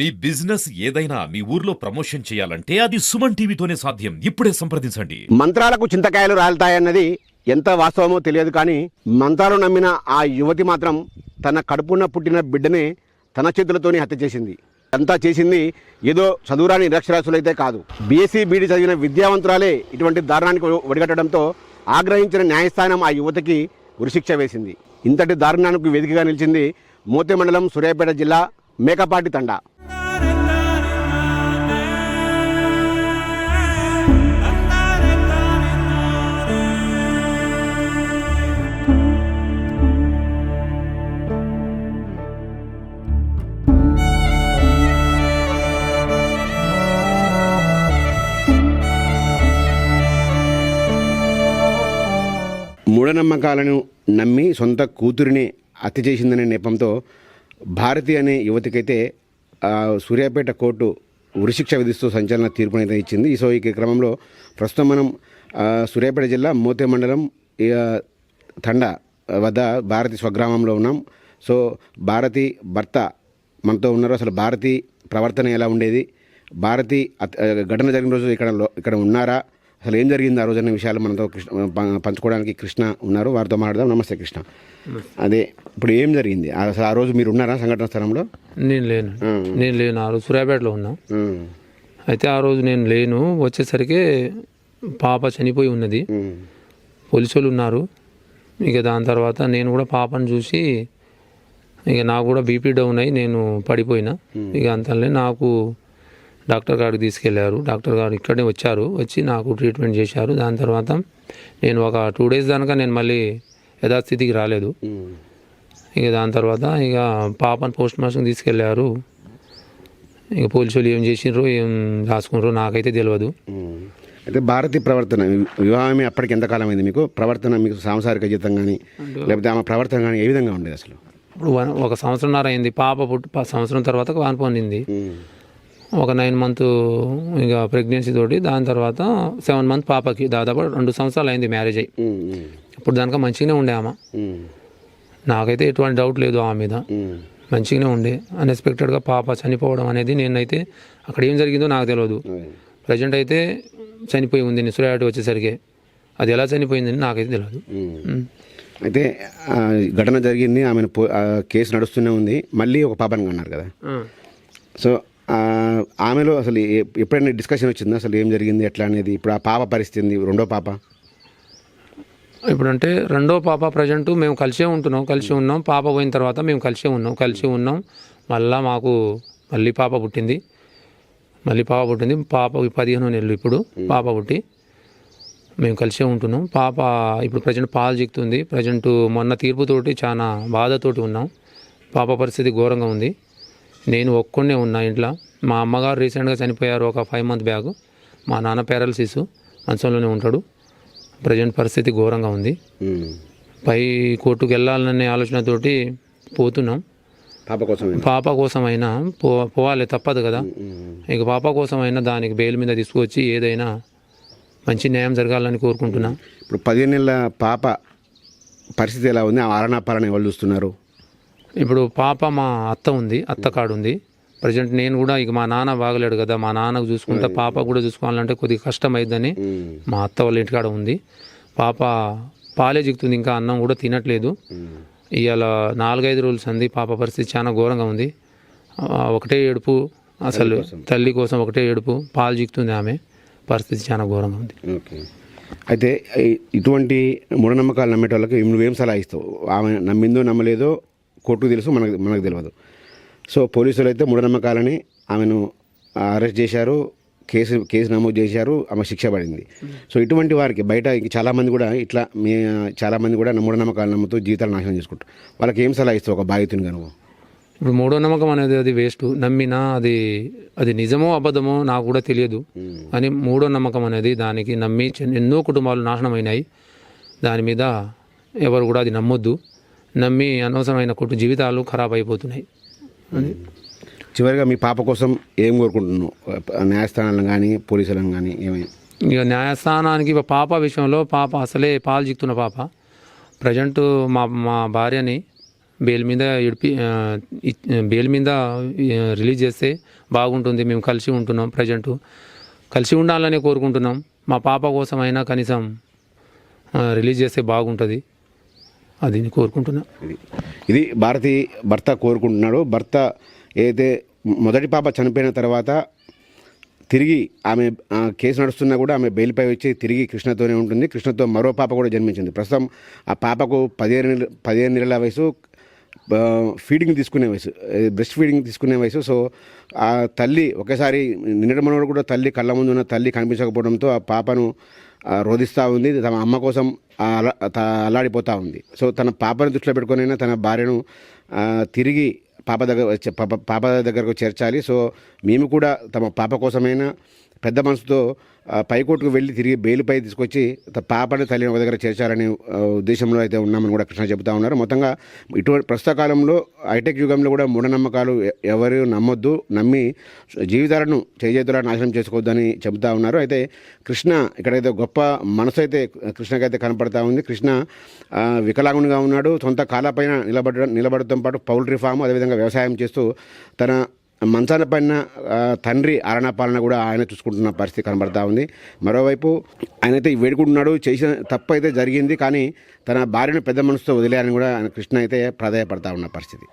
మీ business ఏదైనా మీ ఊర్లో promotion చేయాలంటే అది సుమన్ టీవీతోనే సాధ్యం. ఇప్పుడే సంప్రదించండి. మంత్రాలకు చింతకాయలు రాలుతాయన్నది ఎంత వాస్తవమో తెలియదు, కానీ మంత్రాలు నమ్మిన ఆ యువతి మాత్రం తన కడుపున పుట్టిన బిడ్డనే తన చేతులతోనే హత్య చేసింది. అంతా చేసింది ఏదో చదువురాని నిరక్షరాస్యులైతే కాదు, బీఎస్సీ బీడీ చదివిన విద్యావంతురాలే ఇటువంటి దారుణానికి ఒడిగట్టడంతో ఆగ్రహించిన న్యాయస్థానం ఆ యువతికి ఉరిశిక్ష వేసింది. ఇంతటి దారుణానికి వేదికగా నిలిచింది మోతే మండలం సూర్యాపేట జిల్లా మేకపాటి తండా. మూఢనమ్మకాలను నమ్మి సొంత కూతురిని హత్య చేసిందనే నెపంతో భారతి అనే యువతికైతే సూర్యాపేట కోర్టు ఉరిశిక్ష విధిస్తూ సంచలన తీర్పునైతే ఇచ్చింది. సో ఈ క్రమంలో ప్రస్తుతం మనం సూర్యాపేట జిల్లా మోతే మండలం తండా వద్ద భారతి స్వగ్రామంలో ఉన్నాం. సో భారతి భర్త మనతో ఉన్నారు. అసలు భారతి ప్రవర్తన ఎలా ఉండేది, భారతి ఘటన జరిగిన రోజు ఇక్కడ ఉన్నారా, అసలు ఏం జరిగింది ఆ రోజు అనే విషయాలు మనతో పంచుకోవడానికి కృష్ణ ఉన్నారు. వారితో మాట్లాడదాం. నమస్తే కృష్ణ. అదే ఇప్పుడు ఏం జరిగింది అసలు ఆ రోజు? మీరు ఉన్నారా సంఘటన స్థలంలో? నేను లేను ఆ రోజు సూర్యాపేటలో ఉన్నా. అయితే ఆ రోజు నేను లేను. వచ్చేసరికి పాప చనిపోయి ఉన్నది, పోలీసులు ఉన్నారు. ఇక దాని తర్వాత నేను కూడా పాపను చూసి ఇక నాకు కూడా బీపీ డౌన్ అయ్యి నేను పడిపోయినా. ఇక అంతలో నాకు డాక్టర్ గారికి తీసుకెళ్లారు. డాక్టర్ గారు ఇక్కడే వచ్చి నాకు ట్రీట్మెంట్ చేశారు. దాని తర్వాత నేను ఒక 2 days దాకా నేను మళ్ళీ యథాస్థితికి రాలేదు. ఇక దాని తర్వాత ఇక పాపను పోస్ట్ మార్టంకి తీసుకెళ్లారు. ఇక పోలీసులు ఏం చేసినారో ఏం రాసుకున్నారో నాకైతే తెలియదు. అయితే భారతి ప్రవర్తన, వివాహమే అప్పటికి ఎంతకాలం అయింది మీకు? ప్రవర్తన మీకు సాంసారిక జీవితం కానీ లేకపోతే ఆమె ప్రవర్తన కానీ ఏ విధంగా ఉండేది అసలు? ఇప్పుడు 1 సంవత్సరంన్నర అయింది. పాప సంవత్సరం తర్వాత వాన్ పొందింది. ఒక 9 months ఇక ప్రెగ్నెన్సీ తోటి. దాని తర్వాత 7 months పాపకి. దాదాపు 2 సంవత్సరాలు అయింది మ్యారేజ్ అయ్యి. ఇప్పుడు దానిక మంచిగానే ఉండే ఆమె. నాకైతే ఎటువంటి డౌట్ లేదు ఆమె మీద, మంచిగానే ఉండే. అన్ఎక్స్పెక్టెడ్గా పాప చనిపోవడం అనేది నేనైతే అక్కడ ఏం జరిగిందో నాకు తెలియదు. ప్రజెంట్ అయితే చనిపోయి ఉంది. సూర్యాపేట వచ్చేసరికి అది ఎలా చనిపోయిందని నాకైతే తెలియదు. అయితే ఘటన జరిగింది, ఆమె కేసు నడుస్తూనే ఉంది. మళ్ళీ ఒక పాపని అన్నారు కదా, సో ఆమెలో అసలు ఎప్పుడైనా డిస్కషన్ వచ్చిందా అసలు ఏం జరిగింది ఎట్లా అనేది? ఇప్పుడు ఆ పాప పరిస్థితి, రెండో పాప ఇప్పుడంటే రెండో పాప ప్రజెంట్ మేము కలిసి ఉన్నాం. పాప పోయిన తర్వాత మేము కలిసి ఉన్నాం. మాకు మళ్ళీ పాప పుట్టింది. పాపకి 15 నెలలు ఇప్పుడు పాప పుట్టి మేము కలిసే ఉంటున్నాం. పాప ఇప్పుడు ప్రజెంట్ పాలు చిక్కుతుంది. ప్రజెంట్ మొన్న తీర్పుతోటి చాలా బాధతోటి ఉన్నాం. పాప పరిస్థితి ఘోరంగా ఉంది. నేను ఒక్కడే ఉన్నా ఇంట్లో. మా అమ్మగారు రీసెంట్గా చనిపోయారు ఒక 5 months బ్యాక్. మా నాన్న పారాలసిస్, మంచంలోనే ఉంటాడు. ప్రజెంట్ పరిస్థితి ఘోరంగా ఉంది. పై కోర్టుకు వెళ్ళాలనే ఆలోచనతోటి పోతున్నాం. పాప కోసమైనా పోవాలి, తప్పదు కదా. ఇక పాప కోసమైనా దానికి బెయిల్ మీద తీసుకొచ్చి ఏదైనా మంచి న్యాయం జరగాలని కోరుకుంటున్నా. ఇప్పుడు 15 నెలల పాప పరిస్థితి ఎలా ఉంది? ఆలనాపాలని ఎవరు చూస్తున్నారు? ఇప్పుడు పాప మా అత్త కాడు ఉంది. ప్రజెంట్ నేను కూడా ఇక మా నాన్న బాగలేడు కదా, మా నాన్నకు చూసుకుంటా పాప కూడా చూసుకోవాలంటే కొద్దిగా కష్టం అయిద్దని మా అత్త వాళ్ళ ఇంటికాడ ఉంది. పాప పాలే చిక్కుతుంది, ఇంకా అన్నం కూడా తినట్లేదు. ఇవాళ 4-5 రోజులు అంది. పాప పరిస్థితి చాలా ఘోరంగా ఉంది. ఒకటే ఏడుపు, అసలు తల్లి కోసం ఒకటే ఏడుపు. పాలు చిక్కుతుంది, ఆమె పరిస్థితి చాలా ఘోరంగా ఉంది. అయితే ఇటువంటి మూఢనమ్మకాలు నమ్మేటోళ్ళకి నువ్వేం సలహా ఇస్తావు? ఆమె నమ్మిందో నమ్మలేదో కోర్టుకు తెలుసు, మనకు తెలియదు. సో పోలీసులు అయితే మూఢనమ్మకాలని ఆమెను అరెస్ట్ చేశారు, కేసు నమోదు చేశారు, ఆమె శిక్ష పడింది. సో ఇటువంటి వారికి బయట చాలామంది కూడా చాలామంది కూడా మూఢనమ్మకాలు నమ్ముతూ జీవితాలు నాశనం చేసుకుంటారు. వాళ్ళకి ఏం సలహా ఇస్తావు ఒక బాధితునిగా నువ్వు? ఇప్పుడు మూఢనమ్మకం అనేది అది వేస్ట్. నమ్మినా అది నిజమో అబద్ధమో నాకు కూడా తెలియదు. అని మూఢనమ్మకం అనేది దానికి నమ్మి ఎన్నో కుటుంబాలు నాశనం అయినాయి. దాని మీద ఎవరు కూడా అది నమ్మొద్దు. నమ్మి అనవసరమైన జీవితాలు ఖరాబ్ అయిపోతున్నాయి. చివరిగా మీ పాప కోసం ఏం కోరుకుంటున్నావు? న్యాయస్థానాలను కానీ పోలీసులను కానీ ఏమైనా? ఇక న్యాయస్థానానికి పాప విషయంలో, పాప అసలే పాలు చిక్కుతున్న పాప. ప్రజెంట్ మా భార్యని బెయిల్ మీద బెయిల్ మీద రిలీజ్ చేస్తే బాగుంటుంది. మేము కలిసి ఉంటున్నాం, ప్రజెంట్ కలిసి ఉండాలని కోరుకుంటున్నాం. మా పాప కోసమైనా కనీసం రిలీజ్ చేస్తే బాగుంటుంది, అది కోరుకుంటున్నా. ఇది భారతి భర్త కోరుకుంటున్నాడు. భర్త ఏదైతే మొదటి పాప చనిపోయిన తర్వాత తిరిగి ఆమె కేసు నడుస్తున్నా కూడా ఆమె బెయిల్పై వచ్చి తిరిగి కృష్ణతోనే ఉంటుంది. కృష్ణతో మరో పాప కూడా జన్మించింది. ప్రస్తుతం ఆ పాపకు 15 నెలల వయసు, ఫీడింగ్ తీసుకునే వయసు, బ్రెస్ట్ ఫీడింగ్ తీసుకునే వయసు. సో ఆ తల్లి ఒకేసారి నిన్నటి మనోడు కూడా తల్లి కళ్ళ ముందు ఉన్న తల్లి కనిపించకపోవడంతో ఆ పాపను రోధిస్తూ ఉంది. తమ అమ్మ కోసం అల్లాడిపోతూ ఉంది. సో తన పాపను దృష్టిలో పెట్టుకునైనా తన భార్యను తిరిగి పాప దగ్గరకు చేర్చాలి. సో మేము కూడా తమ పాప కోసమైనా పెద్ద మనసుతో పైకోర్టుకు వెళ్ళి తిరిగి బెయిల్పై తీసుకొచ్చి పాపని తల్లిని ఒక దగ్గర చేర్చాలనే ఉద్దేశంలో అయితే ఉన్నామని కూడా కృష్ణ చెబుతా ఉన్నారు. మొత్తంగా ఇటువంటి ప్రస్తుత కాలంలో హైటెక్ యుగంలో కూడా మూఢనమ్మకాలు ఎవరు నమ్మొద్దు, నమ్మి జీవితాలను చేజేతులా నాశనం చేసుకోవద్దని చెబుతా ఉన్నారు. అయితే కృష్ణ ఇక్కడైతే గొప్ప మనసు అయితే కృష్ణకైతే కనపడతా ఉంది. కృష్ణ వికలాంగునిగా ఉన్నాడు. సొంత కాళ్ళపైన నిలబడటంతో పాటు పౌల్ట్రీ ఫామ్, అదేవిధంగా వ్యవసాయం చేస్తూ తన మంచాన పైన తండ్రి ఆలనా కూడా ఆయన చూసుకుంటున్న పరిస్థితి కనబడతా ఉంది. మరోవైపు ఆయనైతే వేడుకుంటున్నాడు, చేసిన తప్పు అయితే జరిగింది, కానీ తన భార్యను పెద్ద మనసుతో వదిలేయాలని కూడా కృష్ణ అయితే ప్రాధాయపడతా ఉన్న పరిస్థితి.